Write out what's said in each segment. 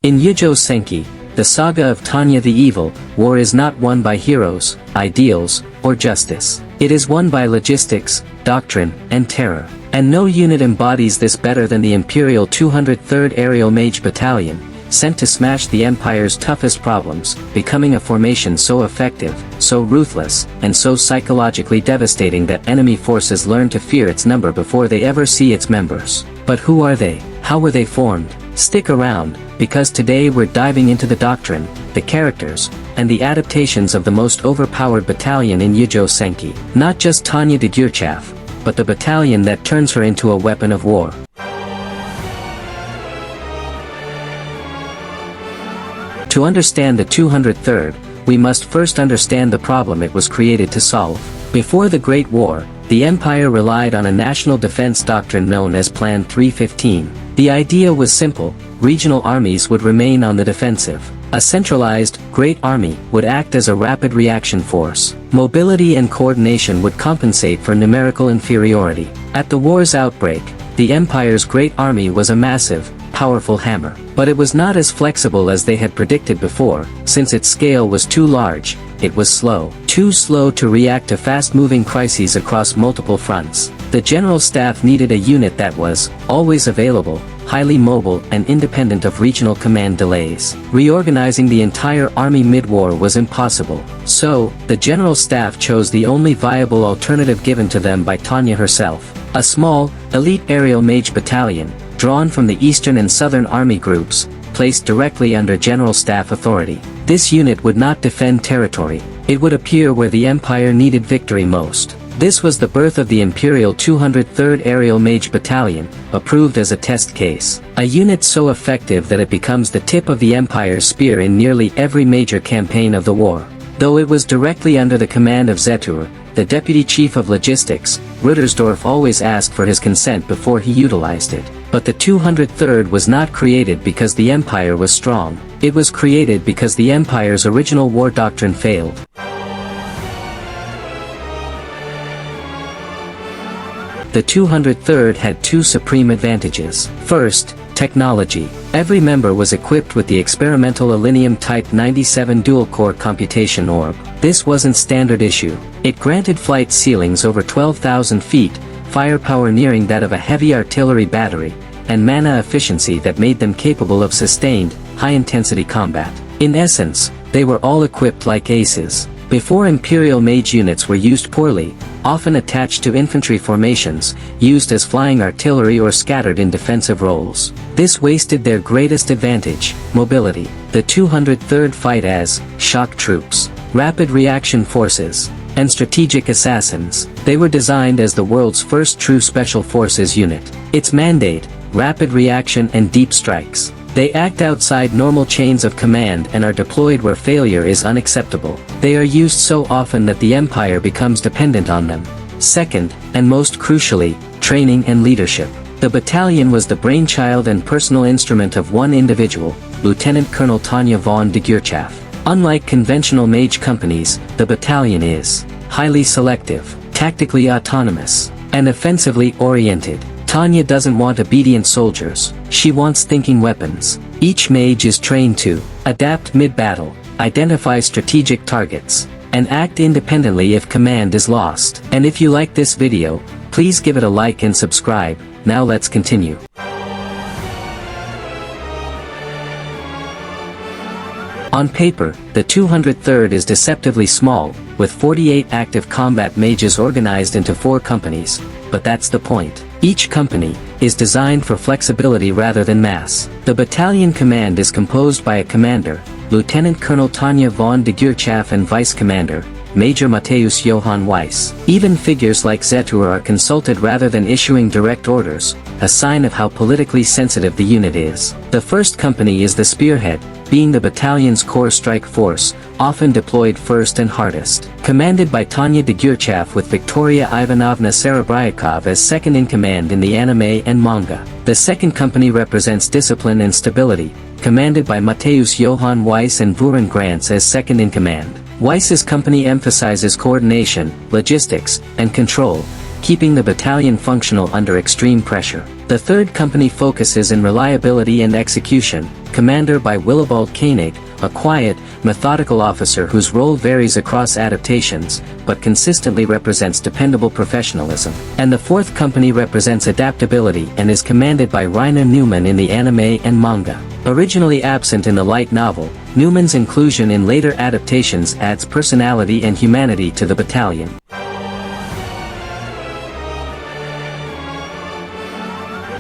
In YOUJO Senki, the saga of Tanya the Evil, war is not won by heroes, ideals, or justice. It is won by logistics, doctrine, and terror. And no unit embodies this better than the Imperial 203rd Aerial Mage Battalion, sent to smash the Empire's toughest problems, becoming a formation so effective, so ruthless, and so psychologically devastating that enemy forces learn to fear its number before they ever see its members. But who are they? How were they formed? Stick around, because today we're diving into the doctrine, the characters, and the adaptations of the most overpowered battalion in YOUJO Senki. Not just Tanya Degurechaff, but the battalion that turns her into a weapon of war. To understand the 203rd, we must first understand the problem it was created to solve. Before the Great War, the Empire relied on a national defense doctrine known as Plan 315. The idea was simple: regional armies would remain on the defensive. A centralized, great army would act as a rapid reaction force. Mobility and coordination would compensate for numerical inferiority. At the war's outbreak, the Empire's great army was a massive, powerful hammer. But it was not as flexible as they had predicted before. Since its scale was too large, it was slow. Too slow to react to fast-moving crises across multiple fronts. The General Staff needed a unit that was always available, highly mobile, and independent of regional command delays. Reorganizing the entire army mid-war was impossible. So, the General Staff chose the only viable alternative given to them by Tanya herself: a small, elite Aerial Mage Battalion, drawn from the Eastern and Southern Army groups, placed directly under General Staff authority. This unit would not defend territory, it would appear where the Empire needed victory most. This was the birth of the Imperial 203rd Aerial Mage Battalion, approved as a test case. A unit so effective that it becomes the tip of the Empire's spear in nearly every major campaign of the war. Though it was directly under the command of Zetur, the Deputy Chief of Logistics, Ruttersdorf always asked for his consent before he utilized it. But the 203rd was not created because the Empire was strong. It was created because the Empire's original war doctrine failed. The 203rd had two supreme advantages. First, technology. Every member was equipped with the experimental Alinium Type 97 dual-core computation orb. This wasn't standard issue. It granted flight ceilings over 12,000 feet, firepower nearing that of a heavy artillery battery, and mana efficiency that made them capable of sustained, high-intensity combat. In essence, they were all equipped like aces. Before Imperial Mage units were used poorly, often attached to infantry formations, used as flying artillery or scattered in defensive roles. This wasted their greatest advantage: mobility. The 203rd fight as shock troops, rapid reaction forces, and strategic assassins. They were designed as the world's first true special forces unit. Its mandate: rapid reaction and deep strikes. They act outside normal chains of command and are deployed where failure is unacceptable. They are used so often that the Empire becomes dependent on them. Second, and most crucially, training and leadership. The battalion was the brainchild and personal instrument of one individual, Lieutenant Colonel Tanya Degurechaff. Unlike conventional mage companies, the battalion is highly selective, tactically autonomous, and offensively oriented. Tanya doesn't want obedient soldiers, she wants thinking weapons. Each mage is trained to adapt mid-battle, identify strategic targets, and act independently if command is lost. And if you like this video, please give it a like and subscribe. Now let's continue. On paper, the 203rd is deceptively small, with 48 active combat mages organized into 4 companies, but that's the point. Each company is designed for flexibility rather than mass. The battalion command is composed by a commander, Lieutenant Colonel Tanya Degurechaff, and Vice Commander, Major Matheus Johan Weiss. Even figures like Zetur are consulted rather than issuing direct orders, a sign of how politically sensitive the unit is. The first company is the spearhead, being the battalion's core strike force, often deployed first and hardest. Commanded by Tanya Degurechaff with Viktoriya Ivanovna Serebryakov as second-in-command in the anime and manga. The second company represents discipline and stability, commanded by Matheus Johan Weiss and Vooren Grantz as second-in-command. Weiss's company emphasizes coordination, logistics, and control, keeping the battalion functional under extreme pressure. The third company focuses on reliability and execution, commander by Wilibald Koenig, a quiet, methodical officer whose role varies across adaptations, but consistently represents dependable professionalism. And the 4th company represents adaptability and is commanded by Rhiner Neumann in the anime and manga. Originally absent in the light novel, Neumann's inclusion in later adaptations adds personality and humanity to the battalion.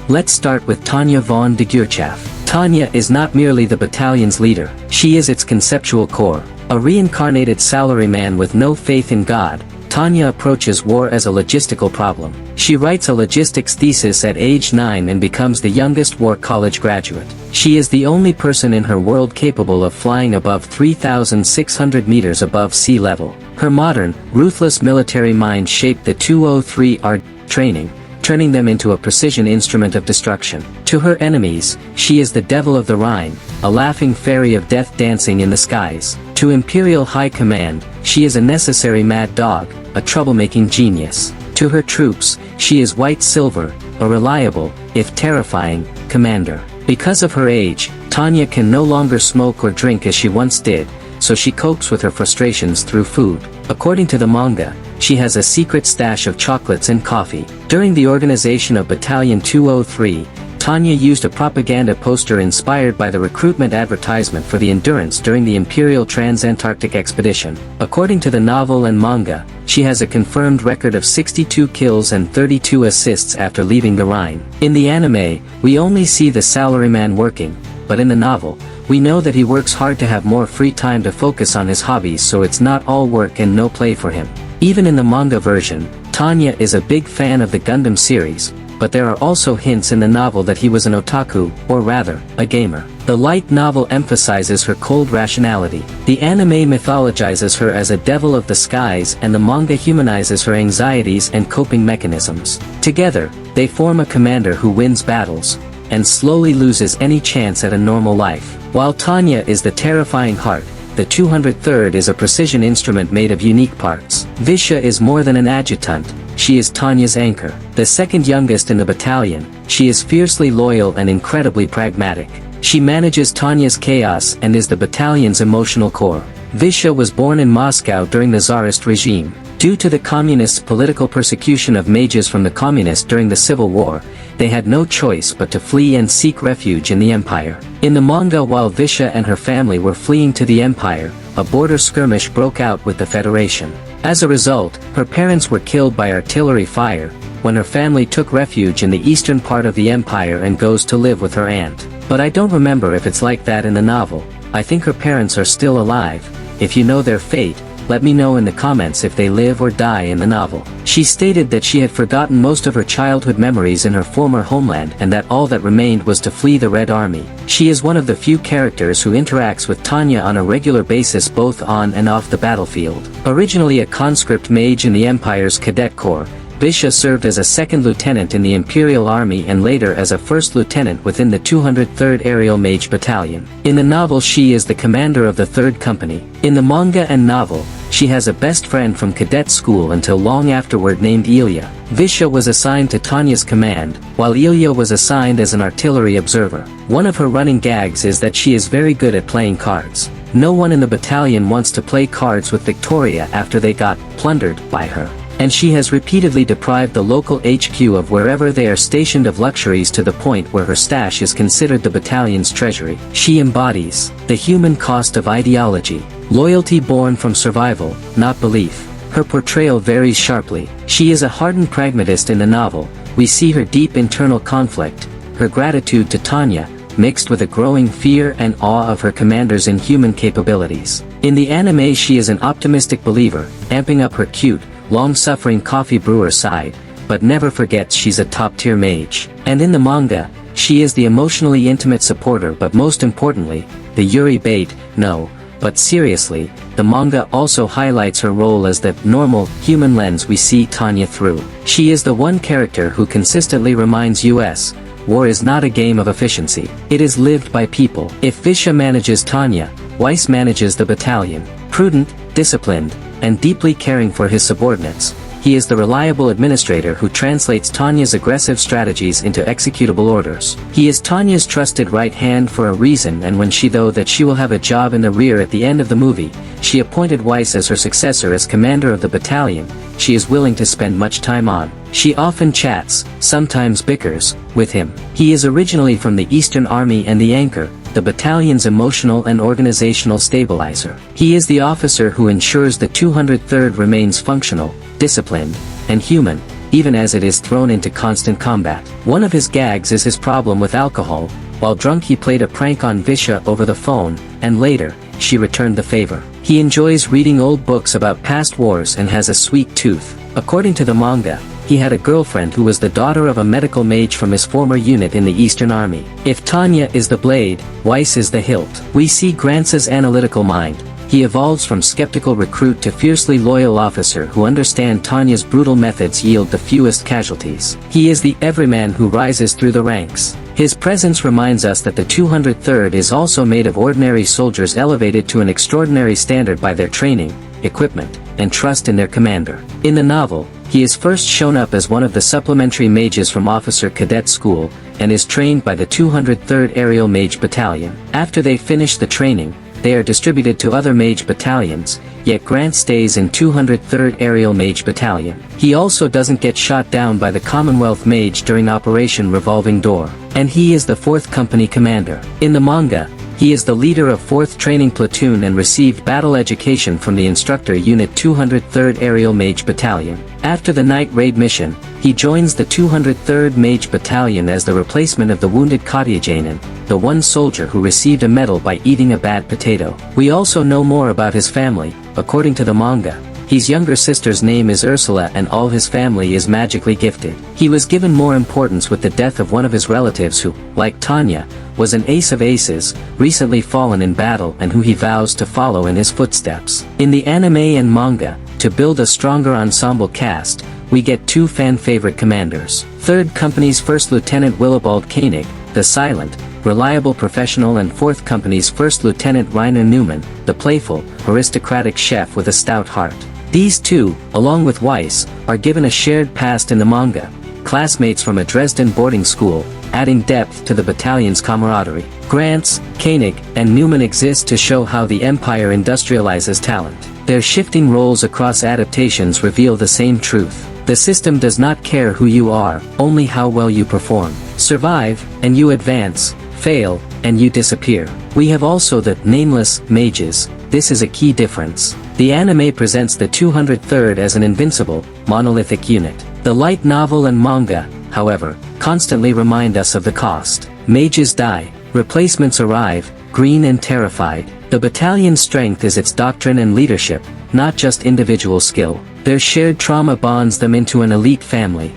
Let's start with Tanya Degurechaff. Tanya is not merely the battalion's leader, she is its conceptual core. A reincarnated salaryman with no faith in God, Tanya approaches war as a logistical problem. She writes a logistics thesis at age 9 and becomes the youngest war college graduate. She is the only person in her world capable of flying above 3,600 meters above sea level. Her modern, ruthless military mind shaped the 203rd training, turning them into a precision instrument of destruction. To her enemies, she is the devil of the Rhine, a laughing fairy of death dancing in the skies. To Imperial High Command, she is a necessary mad dog, a troublemaking genius. To her troops, she is white silver, a reliable, if terrifying, commander. Because of her age, Tanya can no longer smoke or drink as she once did, so she copes with her frustrations through food. According to the manga, she has a secret stash of chocolates and coffee. During the organization of Battalion 203, Tanya used a propaganda poster inspired by the recruitment advertisement for the Endurance during the Imperial Trans-Antarctic Expedition. According to the novel and manga, she has a confirmed record of 62 kills and 32 assists after leaving the Rhine. In the anime, we only see the salaryman working, but in the novel, we know that he works hard to have more free time to focus on his hobbies, so it's not all work and no play for him. Even in the manga version, Tanya is a big fan of the Gundam series, but there are also hints in the novel that he was an otaku, or rather, a gamer. The light novel emphasizes her cold rationality. The anime mythologizes her as a devil of the skies, and the manga humanizes her anxieties and coping mechanisms. Together, they form a commander who wins battles, and slowly loses any chance at a normal life. While Tanya is the terrifying heart, the 203rd is a precision instrument made of unique parts. Visha is more than an adjutant, she is Tanya's anchor. The second youngest in the battalion, she is fiercely loyal and incredibly pragmatic. She manages Tanya's chaos and is the battalion's emotional core. Visha was born in Moscow during the Tsarist regime. Due to the communists' political persecution of mages from the communists during the Civil War, they had no choice but to flee and seek refuge in the Empire. In the manga, while Visha and her family were fleeing to the Empire, a border skirmish broke out with the Federation. As a result, her parents were killed by artillery fire, when her family took refuge in the eastern part of the Empire and goes to live with her aunt. But I don't remember if it's like that in the novel. I think her parents are still alive. If you know their fate, let me know in the comments if they live or die in the novel. She stated that she had forgotten most of her childhood memories in her former homeland and that all that remained was to flee the Red Army. She is one of the few characters who interacts with Tanya on a regular basis both on and off the battlefield. Originally a conscript mage in the Empire's Cadet Corps, Visha served as a second lieutenant in the Imperial Army and later as a first lieutenant within the 203rd Aerial Mage Battalion. In the novel, she is the commander of the 3rd Company. In the manga and novel, she has a best friend from cadet school until long afterward named Ilya. Visha was assigned to Tanya's command, while Ilya was assigned as an artillery observer. One of her running gags is that she is very good at playing cards. No one in the battalion wants to play cards with Viktoriya after they got plundered by her. And she has repeatedly deprived the local HQ of wherever they are stationed of luxuries to the point where her stash is considered the battalion's treasury. She embodies the human cost of ideology, loyalty born from survival, not belief. Her portrayal varies sharply. She is a hardened pragmatist in the novel. We see her deep internal conflict, her gratitude to Tanya, mixed with a growing fear and awe of her commander's inhuman capabilities. In the anime, she is an optimistic believer, amping up her cute, long-suffering coffee brewer side, but never forgets she's a top-tier mage. And in the manga, she is the emotionally intimate supporter, but most importantly, the Yuri bait. No, but seriously, the manga also highlights her role as the normal, human lens we see Tanya through. She is the one character who consistently reminds us, war is not a game of efficiency, it is lived by people. If Visha manages Tanya, Weiss manages the battalion. Prudent, disciplined, and deeply caring for his subordinates, he is the reliable administrator who translates Tanya's aggressive strategies into executable orders. He is Tanya's trusted right hand for a reason, and when she know that she will have a job in the rear at the end of the movie, she appointed Weiss as her successor as commander of the battalion. She is willing to spend much time on. She often chats, sometimes bickers, with him. He is originally from the Eastern Army and the Anchor, the battalion's emotional and organizational stabilizer. He is the officer who ensures the 203rd remains functional, disciplined, and human, even as it is thrown into constant combat. One of his gags is his problem with alcohol. While drunk he played a prank on Visha over the phone, and later, she returned the favor. He enjoys reading old books about past wars and has a sweet tooth. According to the manga, he had a girlfriend who was the daughter of a medical mage from his former unit in the Eastern Army. If Tanya is the blade, Weiss is the hilt. We see Grantz's analytical mind. He evolves from skeptical recruit to fiercely loyal officer who understand Tanya's brutal methods yield the fewest casualties. He is the everyman who rises through the ranks. His presence reminds us that the 203rd is also made of ordinary soldiers elevated to an extraordinary standard by their training, equipment, and trust in their commander. In the novel, he is first shown up as one of the supplementary mages from Officer Cadet School, and is trained by the 203rd Aerial Mage Battalion. After they finish the training, they are distributed to other mage battalions, yet Grantz stays in 203rd Aerial Mage Battalion. He also doesn't get shot down by the Commonwealth Mage during Operation Revolving Door, and he is the 4th Company commander. In the manga, he is the leader of 4th Training Platoon and received battle education from the instructor Unit 203rd Aerial Mage Battalion. After the night raid mission, he joins the 203rd Mage Battalion as the replacement of the wounded Koenig, the one soldier who received a medal by eating a bad potato. We also know more about his family. According to the manga, his younger sister's name is Ursula and all his family is magically gifted. He was given more importance with the death of one of his relatives who, like Tanya, was an ace of aces, recently fallen in battle and who he vows to follow in his footsteps. In the anime and manga, to build a stronger ensemble cast, we get 2 fan-favorite commanders. 3rd Company's 1st Lieutenant Wilibald Koenig, the silent, reliable professional, and 4th Company's 1st Lieutenant Rhiner Neumann, the playful, aristocratic chef with a stout heart. These two, along with Weiss, are given a shared past in the manga, classmates from a Dresden boarding school, adding depth to the battalion's camaraderie. Grantz, Koenig, and Neumann exist to show how the Empire industrializes talent. Their shifting roles across adaptations reveal the same truth. The system does not care who you are, only how well you perform. Survive, and you advance. Fail, and you disappear. We have also the nameless mages. This is a key difference. The anime presents the 203rd as an invincible, monolithic unit. The light novel and manga, however, constantly remind us of the cost. Mages die, replacements arrive, green and terrified. The battalion's strength is its doctrine and leadership, not just individual skill. Their shared trauma bonds them into an elite family.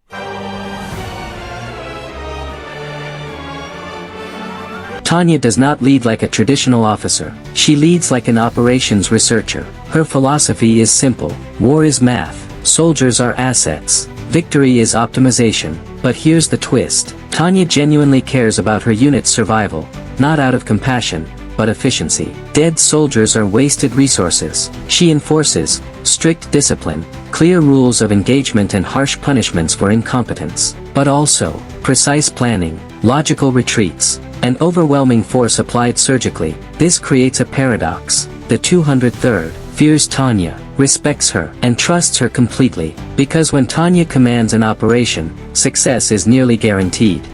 Tanya does not lead like a traditional officer. She leads like an operations researcher. Her philosophy is simple. War is math. Soldiers are assets. Victory is optimization. But here's the twist. Tanya genuinely cares about her unit's survival, not out of compassion, but efficiency. Dead soldiers are wasted resources. She enforces strict discipline, clear rules of engagement and harsh punishments for incompetence, but also precise planning, logical retreats, and overwhelming force applied surgically. This creates a paradox. The 203rd fears Tanya, respects her, and trusts her completely, because when Tanya commands an operation, success is nearly guaranteed.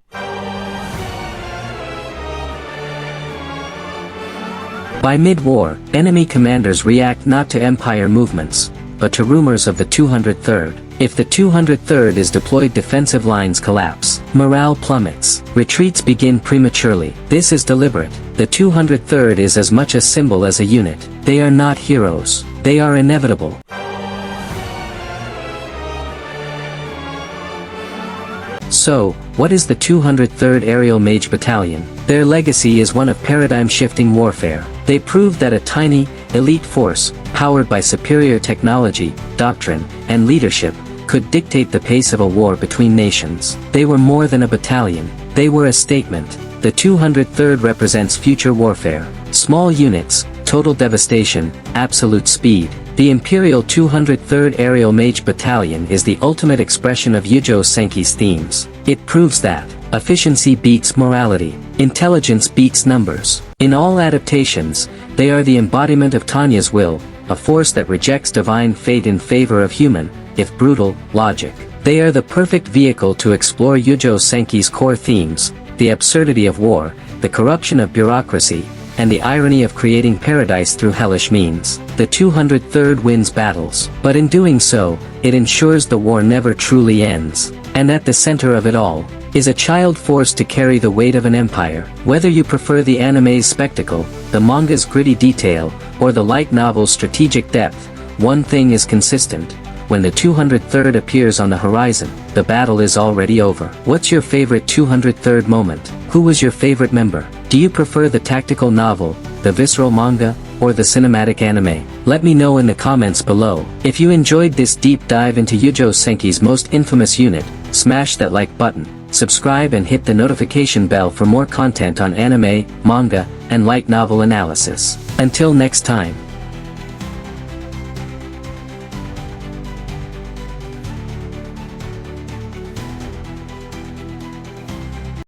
By mid-war, enemy commanders react not to Empire movements, but to rumors of the 203rd. If the 203rd is deployed, defensive lines collapse. Morale plummets. Retreats begin prematurely. This is deliberate. The 203rd is as much a symbol as a unit. They are not heroes. They are inevitable. So, what is the 203rd Aerial Mage Battalion? Their legacy is one of paradigm-shifting warfare. They proved that a tiny, elite force, powered by superior technology, doctrine, and leadership, could dictate the pace of a war between nations. They were more than a battalion. They were a statement. The 203rd represents future warfare. Small units, total devastation, absolute speed. The Imperial 203rd Aerial Mage Battalion is the ultimate expression of YOUJO SENKI'S themes. It proves that efficiency beats morality, intelligence beats numbers. In all adaptations, they are the embodiment of Tanya's will, a force that rejects divine fate in favor of human, if brutal, logic. They are the perfect vehicle to explore YOUJO SENKI'S core themes, the absurdity of war, the corruption of bureaucracy, and the irony of creating paradise through hellish means. The 203rd wins battles, but in doing so, it ensures the war never truly ends. And at the center of it all, is a child forced to carry the weight of an empire. Whether you prefer the anime's spectacle, the manga's gritty detail, or the light novel's strategic depth, one thing is consistent. When the 203rd appears on the horizon, the battle is already over. What's your favorite 203rd moment? Who was your favorite member? Do you prefer the tactical novel, the visceral manga, or the cinematic anime? Let me know in the comments below. If you enjoyed this deep dive into YOUJO SENKI'S most infamous unit, smash that like button, subscribe and hit the notification bell for more content on anime, manga, and light novel analysis. Until next time.